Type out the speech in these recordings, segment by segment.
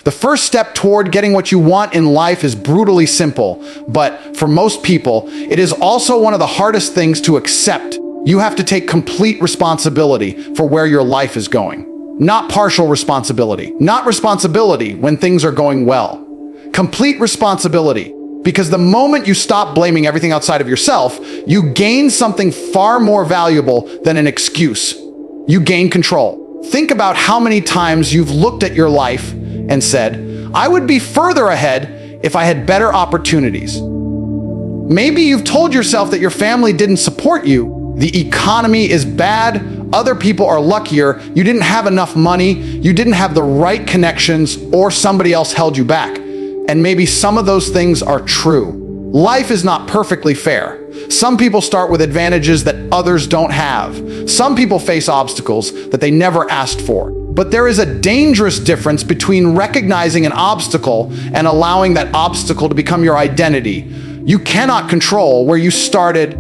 The first step toward getting what you want in life is brutally simple, but for most people, it is also one of the hardest things to accept. You have to take complete responsibility for where your life is going. Not partial responsibility. Not responsibility when things are going well. Complete responsibility. Because the moment you stop blaming everything outside of yourself, you gain something far more valuable than an excuse. You gain control. Think about how many times you've looked at your life and said, I would be further ahead if I had better opportunities. Maybe you've told yourself that your family didn't support you, the economy is bad, other people are luckier, you didn't have enough money, you didn't have the right connections, or somebody else held you back. And maybe some of those things are true. Life is not perfectly fair. Some people start with advantages that others don't have. Some people face obstacles that they never asked for. But there is a dangerous difference between recognizing an obstacle and allowing that obstacle to become your identity. You cannot control where you started,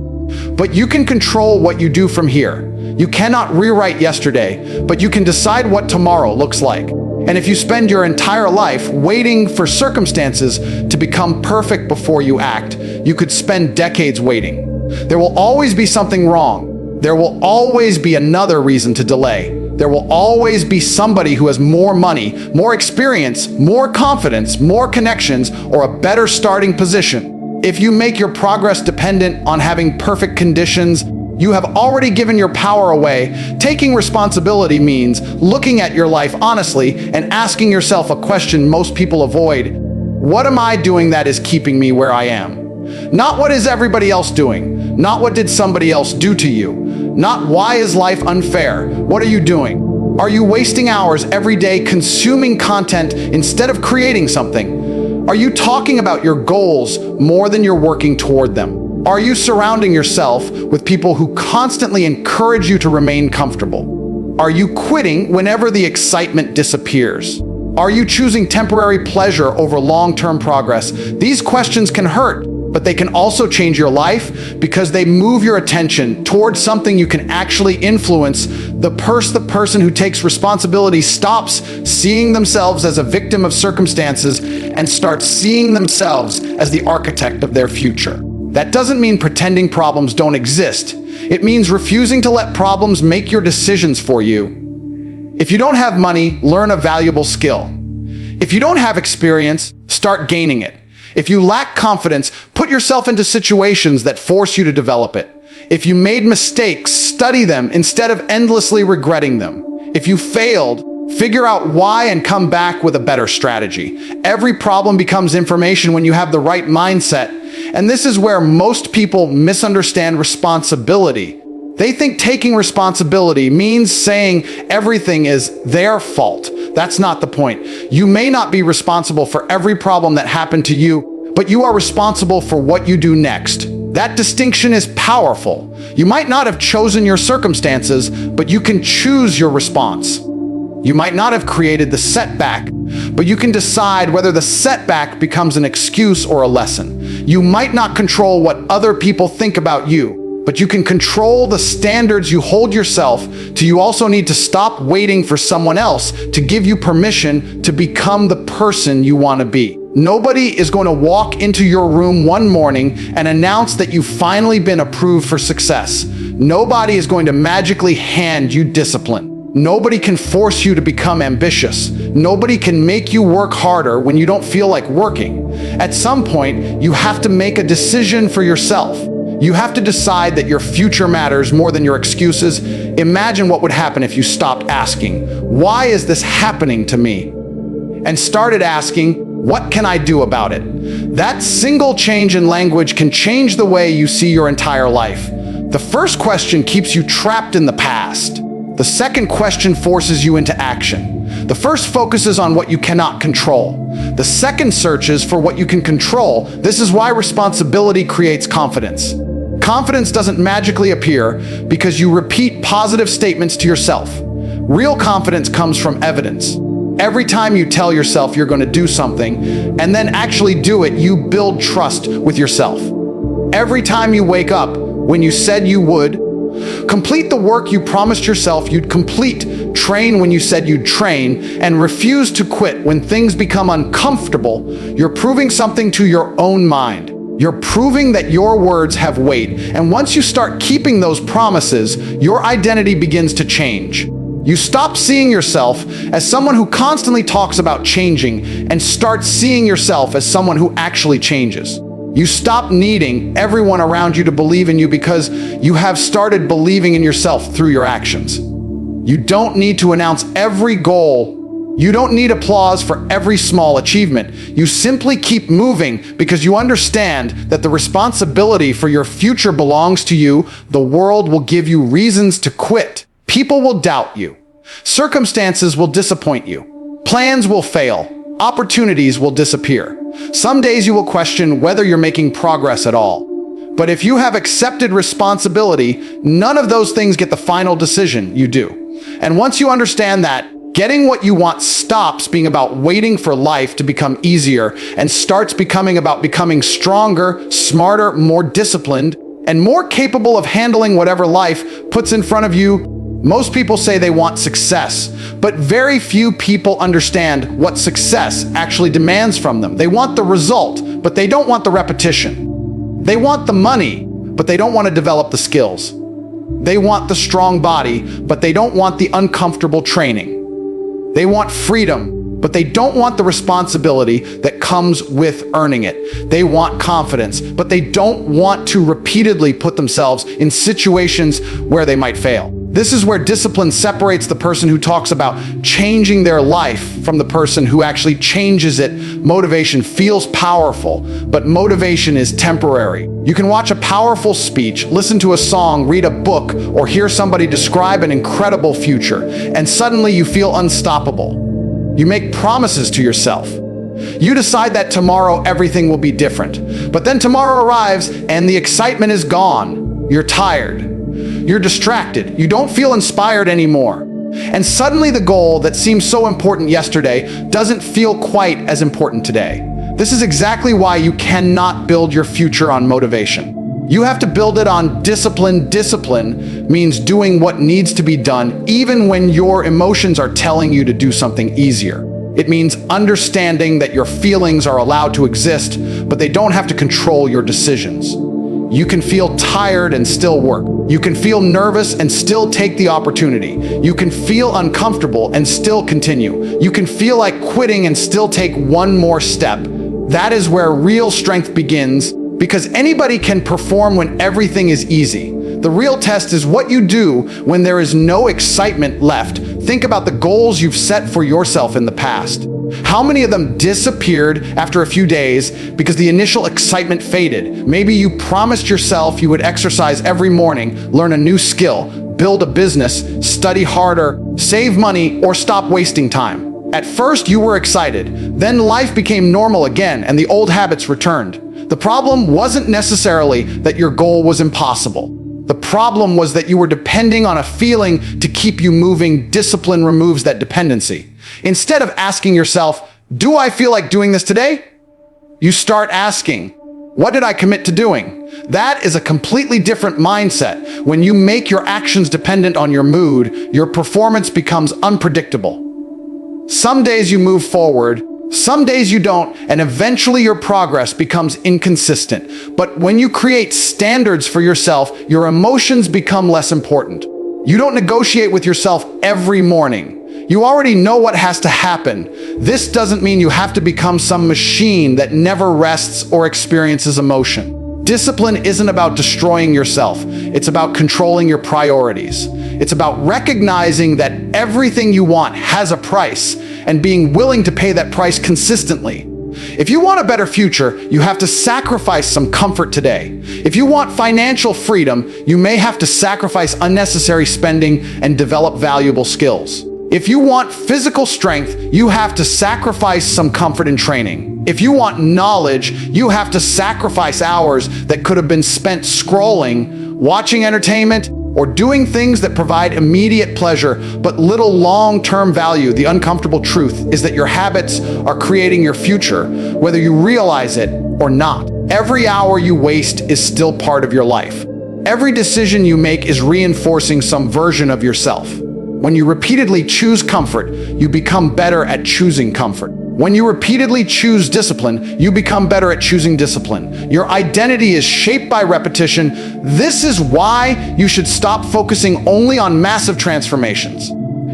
but you can control what you do from here. You cannot rewrite yesterday, but you can decide what tomorrow looks like. And if you spend your entire life waiting for circumstances to become perfect before you act, you could spend decades waiting. There will always be something wrong. There will always be another reason to delay. There will always be somebody who has more money, more experience, more confidence, more connections, or a better starting position. If you make your progress dependent on having perfect conditions, you have already given your power away. Taking responsibility means looking at your life honestly and asking yourself a question most people avoid. What am I doing that is keeping me where I am? Not what is everybody else doing. Not what did somebody else do to you. Not why is life unfair. What are you doing? Are you wasting hours every day consuming content instead of creating something? Are you talking about your goals more than you're working toward them? Are you surrounding yourself with people who constantly encourage you to remain comfortable? Are you quitting whenever the excitement disappears? Are you choosing temporary pleasure over long-term progress? These questions can hurt, but they can also change your life because they move your attention towards something you can actually influence. The person who takes responsibility stops seeing themselves as a victim of circumstances and starts seeing themselves as the architect of their future. That doesn't mean pretending problems don't exist. It means refusing to let problems make your decisions for you. If you don't have money, learn a valuable skill. If you don't have experience, start gaining it. If you lack confidence, put yourself into situations that force you to develop it. If you made mistakes, study them instead of endlessly regretting them. If you failed, figure out why and come back with a better strategy. Every problem becomes information when you have the right mindset. And this is where most people misunderstand responsibility. They think taking responsibility means saying everything is their fault. That's not the point. You may not be responsible for every problem that happened to you, but you are responsible for what you do next. That distinction is powerful. You might not have chosen your circumstances, but you can choose your response. You might not have created the setback, but you can decide whether the setback becomes an excuse or a lesson. You might not control what other people think about you, but you can control the standards you hold yourself to. You also need to stop waiting for someone else to give you permission to become the person you want to be. Nobody is going to walk into your room one morning and announce that you've finally been approved for success. Nobody is going to magically hand you discipline. Nobody can force you to become ambitious. Nobody can make you work harder when you don't feel like working. At some point, you have to make a decision for yourself. You have to decide that your future matters more than your excuses. Imagine what would happen if you stopped asking, why is this happening to me? And started asking, what can I do about it? That single change in language can change the way you see your entire life. The first question keeps you trapped in the past. The second question forces you into action. The first focuses on what you cannot control. The second searches for what you can control. This is why responsibility creates confidence. Confidence doesn't magically appear because you repeat positive statements to yourself. Real confidence comes from evidence. Every time you tell yourself you're going to do something and then actually do it, you build trust with yourself. Every time you wake up when you said you would, Complete the work you promised yourself you'd complete. Train when you said you'd train, and refuse to quit when things become uncomfortable. You're proving something to your own mind. You're proving that your words have weight, and once you start keeping those promises, your identity begins to change. You stop seeing yourself as someone who constantly talks about changing and start seeing yourself as someone who actually changes. You stop needing everyone around you to believe in you because you have started believing in yourself through your actions. You don't need to announce every goal. You don't need applause for every small achievement. You simply keep moving because you understand that the responsibility for your future belongs to you. The world will give you reasons to quit. People will doubt you. Circumstances will disappoint you. Plans will fail. Opportunities will disappear. Some days you will question whether you're making progress at all. But if you have accepted responsibility, none of those things get the final decision. You do. And once you understand that, getting what you want stops being about waiting for life to become easier and starts becoming about becoming stronger, smarter, more disciplined, and more capable of handling whatever life puts in front of you. Most people say they want success, but very few people understand what success actually demands from them. They want the result, but they don't want the repetition. They want the money, but they don't want to develop the skills. They want the strong body, but they don't want the uncomfortable training. They want freedom, but they don't want the responsibility that comes with earning it. They want confidence, but they don't want to repeatedly put themselves in situations where they might fail. This is where discipline separates the person who talks about changing their life from the person who actually changes it. Motivation feels powerful, but motivation is temporary. You can watch a powerful speech, listen to a song, read a book, or hear somebody describe an incredible future, and suddenly you feel unstoppable. You make promises to yourself. You decide that tomorrow everything will be different. But then tomorrow arrives and the excitement is gone. You're tired. You're distracted. You don't feel inspired anymore. And suddenly the goal that seemed so important yesterday doesn't feel quite as important today. This is exactly why you cannot build your future on motivation. You have to build it on discipline. Discipline means doing what needs to be done even when your emotions are telling you to do something easier. It means understanding that your feelings are allowed to exist, but they don't have to control your decisions. You can feel tired and still work. You can feel nervous and still take the opportunity. You can feel uncomfortable and still continue. You can feel like quitting and still take one more step. That is where real strength begins, because anybody can perform when everything is easy. The real test is what you do when there is no excitement left. Think about the goals you've set for yourself in the past. How many of them disappeared after a few days because the initial excitement faded? Maybe you promised yourself you would exercise every morning, learn a new skill, build a business, study harder, save money, or stop wasting time. At first you were excited, then life became normal again and the old habits returned. The problem wasn't necessarily that your goal was impossible. The problem was that you were depending on a feeling to keep you moving. Discipline removes that dependency. Instead of asking yourself, do I feel like doing this today? You start asking, what did I commit to doing? That is a completely different mindset. When you make your actions dependent on your mood, your performance becomes unpredictable. Some days you move forward, some days you don't, and eventually your progress becomes inconsistent. But when you create standards for yourself, your emotions become less important. You don't negotiate with yourself every morning. You already know what has to happen. This doesn't mean you have to become some machine that never rests or experiences emotion. Discipline isn't about destroying yourself. It's about controlling your priorities. It's about recognizing that everything you want has a price and being willing to pay that price consistently. If you want a better future, you have to sacrifice some comfort today. If you want financial freedom, you may have to sacrifice unnecessary spending and develop valuable skills. If you want physical strength, you have to sacrifice some comfort and training. If you want knowledge, you have to sacrifice hours that could have been spent scrolling, watching entertainment, or doing things that provide immediate pleasure but little long-term value. The uncomfortable truth is that your habits are creating your future, whether you realize it or not. Every hour you waste is still part of your life. Every decision you make is reinforcing some version of yourself. When you repeatedly choose comfort, you become better at choosing comfort. When you repeatedly choose discipline, you become better at choosing discipline. Your identity is shaped by repetition. This is why you should stop focusing only on massive transformations.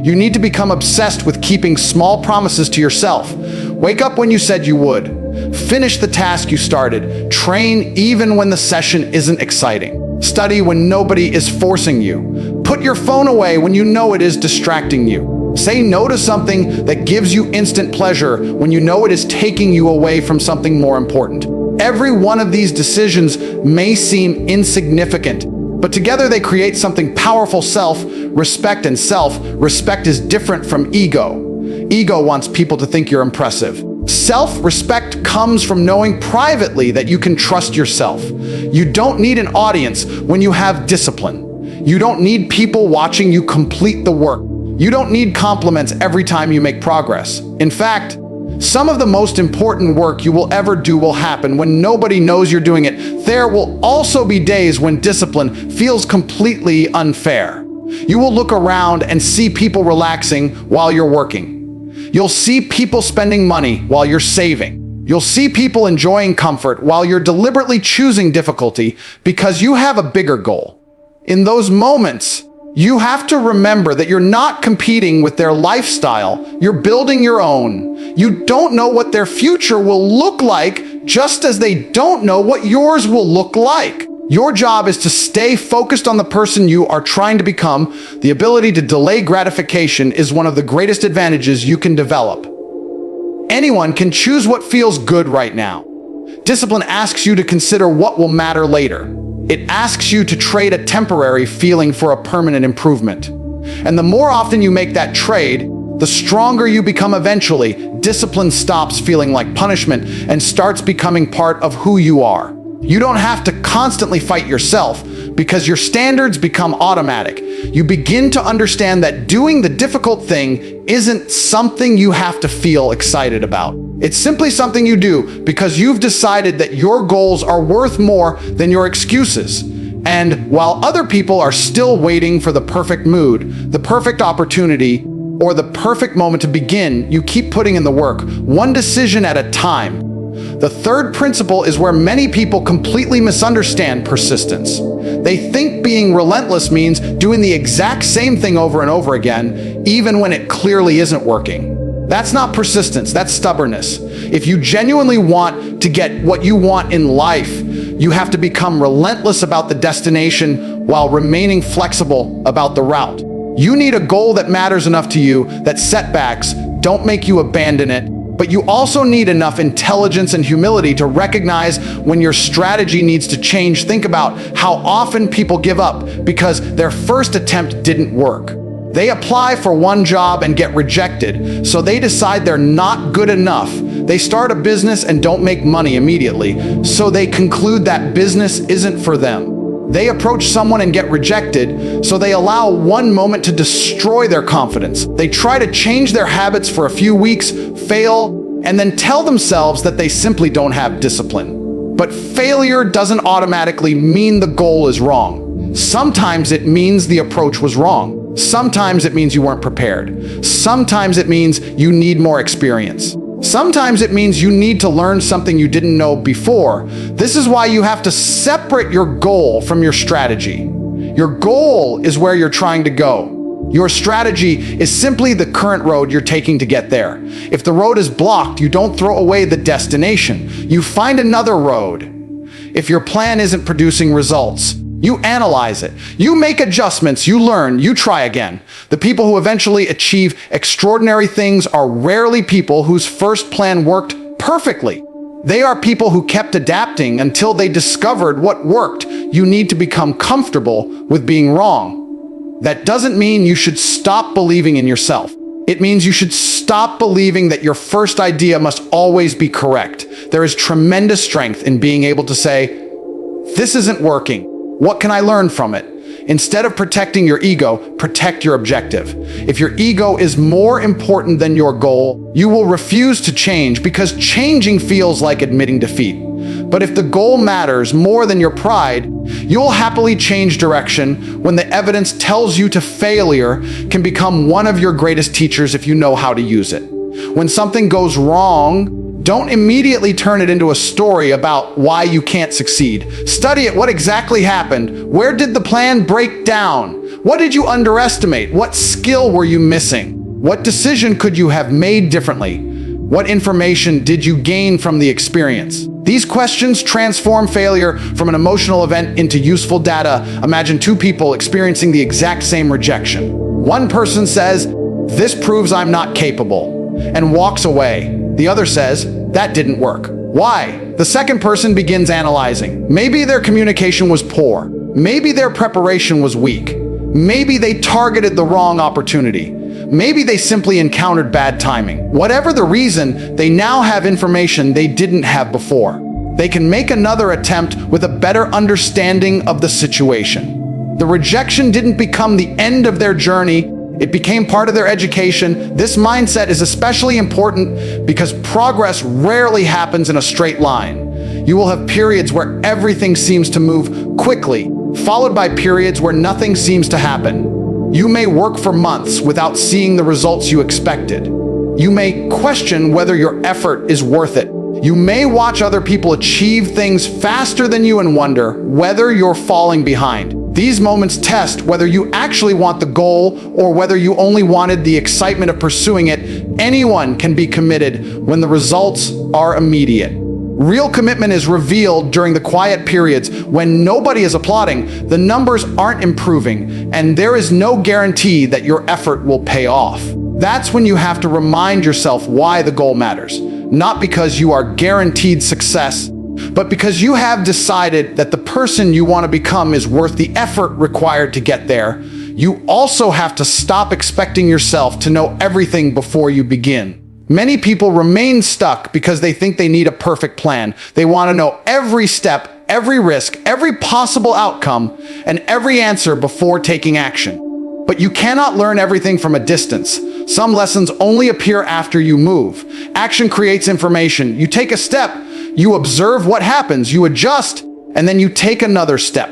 You need to become obsessed with keeping small promises to yourself. Wake up when you said you would. Finish the task you started. Train even when the session isn't exciting. Study when nobody is forcing you. Put your phone away when you know it is distracting you. Say no to something that gives you instant pleasure when you know it is taking you away from something more important. Every one of these decisions may seem insignificant, but together they create something powerful: self-respect. And self-respect is different from ego. Ego wants people to think you're impressive. Self-respect comes from knowing privately that you can trust yourself. You don't need an audience when you have discipline. You don't need people watching you complete the work. You don't need compliments every time you make progress. In fact, some of the most important work you will ever do will happen when nobody knows you're doing it. There will also be days when discipline feels completely unfair. You will look around and see people relaxing while you're working. You'll see people spending money while you're saving. You'll see people enjoying comfort while you're deliberately choosing difficulty because you have a bigger goal. In those moments, you have to remember that you're not competing with their lifestyle. You're building your own. You don't know what their future will look like, just as they don't know what yours will look like. Your job is to stay focused on the person you are trying to become. The ability to delay gratification is one of the greatest advantages you can develop. Anyone can choose what feels good right now. Discipline asks you to consider what will matter later. It asks you to trade a temporary feeling for a permanent improvement. And the more often you make that trade, the stronger you become eventually. Discipline stops feeling like punishment and starts becoming part of who you are. You don't have to constantly fight yourself because your standards become automatic. You begin to understand that doing the difficult thing isn't something you have to feel excited about. It's simply something you do because you've decided that your goals are worth more than your excuses. And while other people are still waiting for the perfect mood, the perfect opportunity, or the perfect moment to begin, you keep putting in the work, one decision at a time. The third principle is where many people completely misunderstand persistence. They think being relentless means doing the exact same thing over and over again, even when it clearly isn't working. That's not persistence, that's stubbornness. If you genuinely want to get what you want in life, you have to become relentless about the destination while remaining flexible about the route. You need a goal that matters enough to you that setbacks don't make you abandon it. But you also need enough intelligence and humility to recognize when your strategy needs to change. Think about how often people give up because their first attempt didn't work. They apply for one job and get rejected, so they decide they're not good enough. They start a business and don't make money immediately, so they conclude that business isn't for them. They approach someone and get rejected, so they allow one moment to destroy their confidence. They try to change their habits for a few weeks, fail, and then tell themselves that they simply don't have discipline. But failure doesn't automatically mean the goal is wrong. Sometimes it means the approach was wrong. Sometimes it means you weren't prepared. Sometimes it means you need more experience. Sometimes it means you need to learn something you didn't know before. This is why you have to separate your goal from your strategy. Your goal is where you're trying to go. Your strategy is simply the current road you're taking to get there. If the road is blocked, you don't throw away the destination. You find another road. If your plan isn't producing results, you analyze it. You make adjustments. You learn. You try again. The people who eventually achieve extraordinary things are rarely people whose first plan worked perfectly. They are people who kept adapting until they discovered what worked. You need to become comfortable with being wrong. That doesn't mean you should stop believing in yourself. It means you should stop believing that your first idea must always be correct. There is tremendous strength in being able to say, "This isn't working. What can I learn from it?" Instead of protecting your ego, protect your objective. If your ego is more important than your goal, you will refuse to change because changing feels like admitting defeat. But if the goal matters more than your pride, you'll happily change direction when the evidence tells you to failure can become one of your greatest teachers if you know how to use it. When something goes wrong, don't immediately turn it into a story about why you can't succeed. Study it. What exactly happened? Where did the plan break down? What did you underestimate? What skill were you missing? What decision could you have made differently? What information did you gain from the experience? These questions transform failure from an emotional event into useful data. Imagine two people experiencing the exact same rejection. One person says, "This proves I'm not capable," and walks away. The other says, "That didn't work." Why? The second person begins analyzing. Maybe their communication was poor. Maybe their preparation was weak. Maybe they targeted the wrong opportunity. Maybe they simply encountered bad timing. Whatever the reason, they now have information they didn't have before. They can make another attempt with a better understanding of the situation. The rejection didn't become the end of their journey. It became part of their education. This mindset is especially important because progress rarely happens in a straight line. You will have periods where everything seems to move quickly, followed by periods where nothing seems to happen. You may work for months without seeing the results you expected. You may question whether your effort is worth it. You may watch other people achieve things faster than you and wonder whether you're falling behind. These moments test whether you actually want the goal or whether you only wanted the excitement of pursuing it. Anyone can be committed when the results are immediate. Real commitment is revealed during the quiet periods when nobody is applauding, the numbers aren't improving, and there is no guarantee that your effort will pay off. That's when you have to remind yourself why the goal matters. Not because you are guaranteed success, but because you have decided that the person you want to become is worth the effort required to get there. You also have to stop expecting yourself to know everything before you begin. Many people remain stuck because they think they need a perfect plan. They want to know every step, every risk, every possible outcome, and every answer before taking action. But you cannot learn everything from a distance. Some lessons only appear after you move. Action creates information. You take a step, you observe what happens, you adjust, and then you take another step.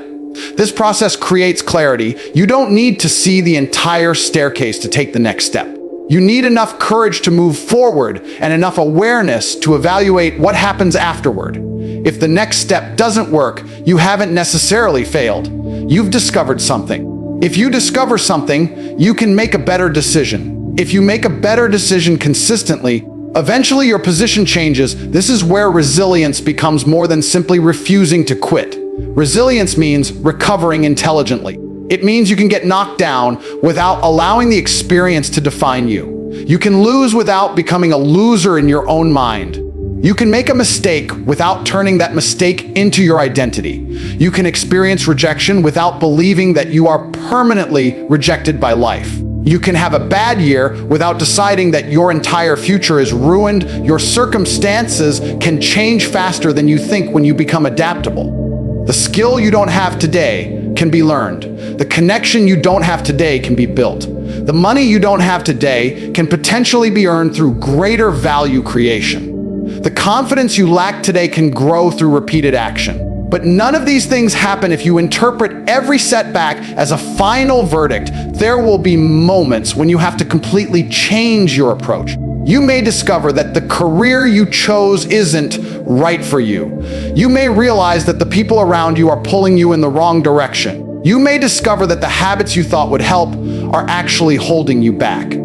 This process creates clarity. You don't need to see the entire staircase to take the next step. You need enough courage to move forward and enough awareness to evaluate what happens afterward. If the next step doesn't work, you haven't necessarily failed. You've discovered something. If you discover something, you can make a better decision. If you make a better decision consistently, eventually your position changes. This is where resilience becomes more than simply refusing to quit. Resilience means recovering intelligently. It means you can get knocked down without allowing the experience to define you. You can lose without becoming a loser in your own mind. You can make a mistake without turning that mistake into your identity. You can experience rejection without believing that you are permanently rejected by life. You can have a bad year without deciding that your entire future is ruined. Your circumstances can change faster than you think when you become adaptable. The skill you don't have today can be learned. The connection you don't have today can be built. The money you don't have today can potentially be earned through greater value creation. The confidence you lack today can grow through repeated action. But none of these things happen if you interpret every setback as a final verdict. There will be moments when you have to completely change your approach. You may discover that the career you chose isn't right for you. You may realize that the people around you are pulling you in the wrong direction. You may discover that the habits you thought would help are actually holding you back.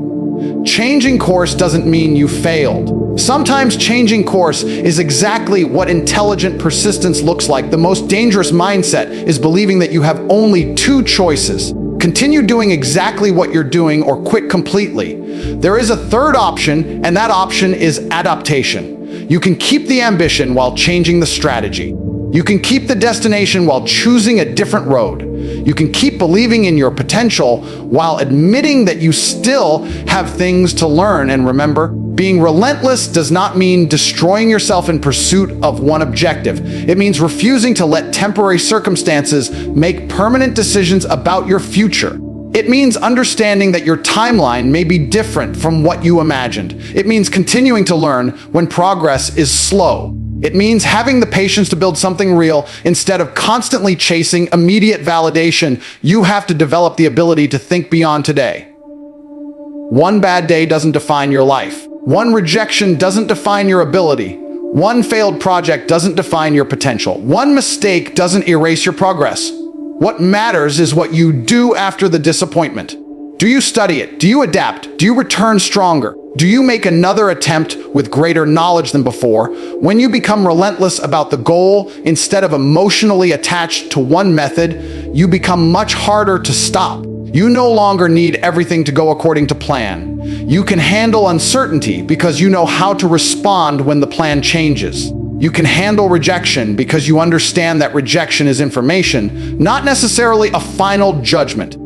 Changing course doesn't mean you failed. Sometimes changing course is exactly what intelligent persistence looks like. The most dangerous mindset is believing that you have only two choices. Continue doing exactly what you're doing or quit completely. There is a third option, and that option is adaptation. You can keep the ambition while changing the strategy. You can keep the destination while choosing a different road. You can keep believing in your potential while admitting that you still have things to learn. And remember, being relentless does not mean destroying yourself in pursuit of one objective. It means refusing to let temporary circumstances make permanent decisions about your future. It means understanding that your timeline may be different from what you imagined. It means continuing to learn when progress is slow. It means having the patience to build something real instead of constantly chasing immediate validation. You have to develop the ability to think beyond today. One bad day doesn't define your life. One rejection doesn't define your ability. One failed project doesn't define your potential. One mistake doesn't erase your progress. What matters is what you do after the disappointment. Do you study it? Do you adapt? Do you return stronger? Do you make another attempt with greater knowledge than before? When you become relentless about the goal instead of emotionally attached to one method, you become much harder to stop. You no longer need everything to go according to plan. You can handle uncertainty because you know how to respond when the plan changes. You can handle rejection because you understand that rejection is information, not necessarily a final judgment.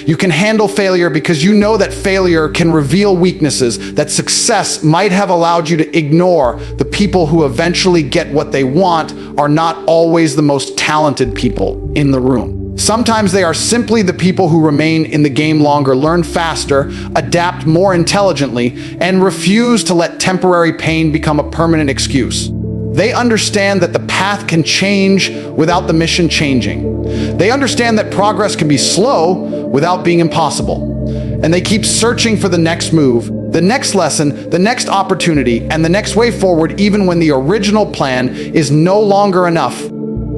You can handle failure because you know that failure can reveal weaknesses that success might have allowed you to ignore. The people who eventually get what they want are not always the most talented people in the room. Sometimes they are simply the people who remain in the game longer, learn faster, adapt more intelligently, and refuse to let temporary pain become a permanent excuse. They understand that the path can change without the mission changing. They understand that progress can be slow without being impossible. And they keep searching for the next move, the next lesson, the next opportunity, and the next way forward, even when the original plan is no longer enough.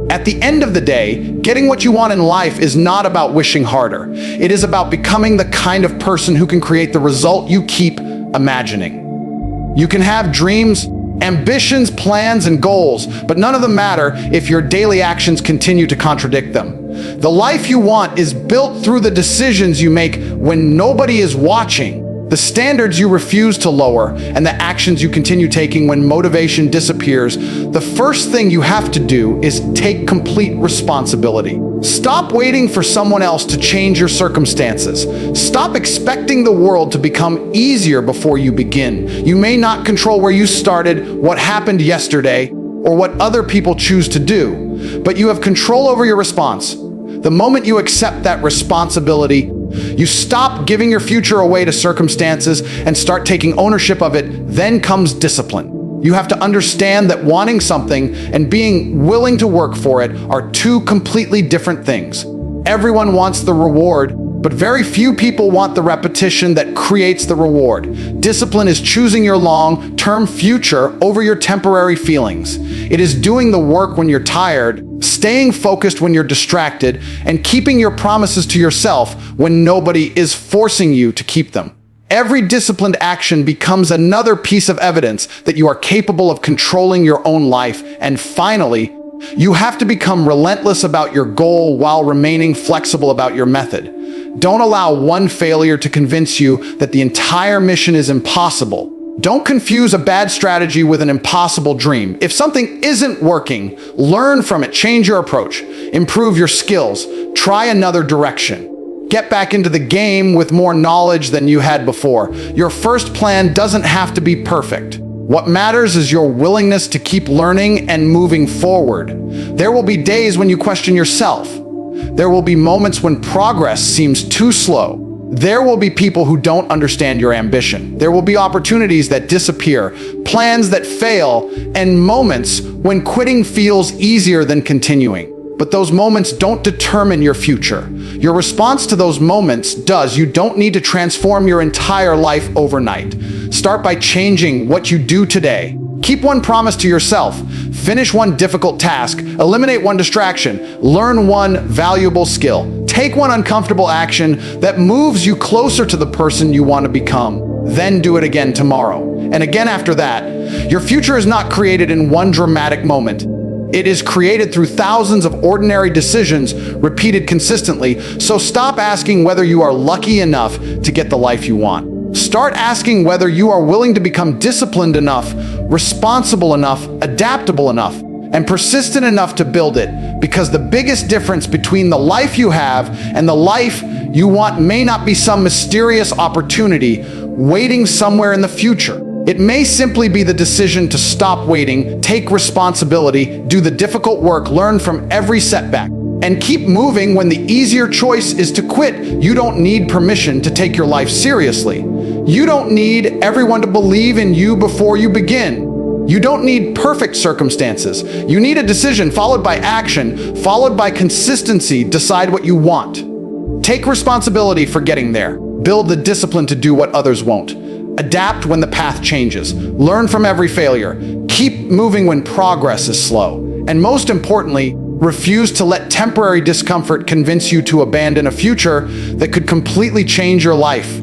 At the end of the day, getting what you want in life is not about wishing harder. It is about becoming the kind of person who can create the result you keep imagining. You can have dreams, ambitions, plans, and goals, but none of them matter if your daily actions continue to contradict them. The life you want is built through the decisions you make when nobody is watching, the standards you refuse to lower, and the actions you continue taking when motivation disappears. The first thing you have to do is take complete responsibility. Stop waiting for someone else to change your circumstances. Stop expecting the world to become easier before you begin. You may not control where you started, what happened yesterday, or what other people choose to do, but you have control over your response. The moment you accept that responsibility, you stop giving your future away to circumstances and start taking ownership of it. Then comes discipline. You have to understand that wanting something and being willing to work for it are two completely different things. Everyone wants the reward, but very few people want the repetition that creates the reward. Discipline is choosing your long-term future over your temporary feelings. It is doing the work when you're tired, staying focused when you're distracted, and keeping your promises to yourself when nobody is forcing you to keep them. Every disciplined action becomes another piece of evidence that you are capable of controlling your own life. And finally, you have to become relentless about your goal while remaining flexible about your method. Don't allow one failure to convince you that the entire mission is impossible. Don't confuse a bad strategy with an impossible dream. If something isn't working, learn from it, change your approach, improve your skills, try another direction. Get back into the game with more knowledge than you had before. Your first plan doesn't have to be perfect. What matters is your willingness to keep learning and moving forward. There will be days when you question yourself. There will be moments when progress seems too slow. There will be people who don't understand your ambition. There will be opportunities that disappear, plans that fail, and moments when quitting feels easier than continuing. But those moments don't determine your future. Your response to those moments does. You don't need to transform your entire life overnight. Start by changing what you do today. Keep one promise to yourself. Finish one difficult task. Eliminate one distraction. Learn one valuable skill. Take one uncomfortable action that moves you closer to the person you want to become. Then do it again tomorrow. And again after that. Your future is not created in one dramatic moment. It is created through thousands of ordinary decisions repeated consistently. So stop asking whether you are lucky enough to get the life you want. Start asking whether you are willing to become disciplined enough, responsible enough, adaptable enough, and persistent enough to build it. Because the biggest difference between the life you have and the life you want may not be some mysterious opportunity waiting somewhere in the future. It may simply be the decision to stop waiting, take responsibility, do the difficult work, learn from every setback, and keep moving when the easier choice is to quit. You don't need permission to take your life seriously. You don't need everyone to believe in you before you begin. You don't need perfect circumstances. You need a decision followed by action, followed by consistency. Decide what you want. Take responsibility for getting there. Build the discipline to do what others won't. Adapt when the path changes. Learn from every failure. Keep moving when progress is slow. And most importantly, refuse to let temporary discomfort convince you to abandon a future that could completely change your life.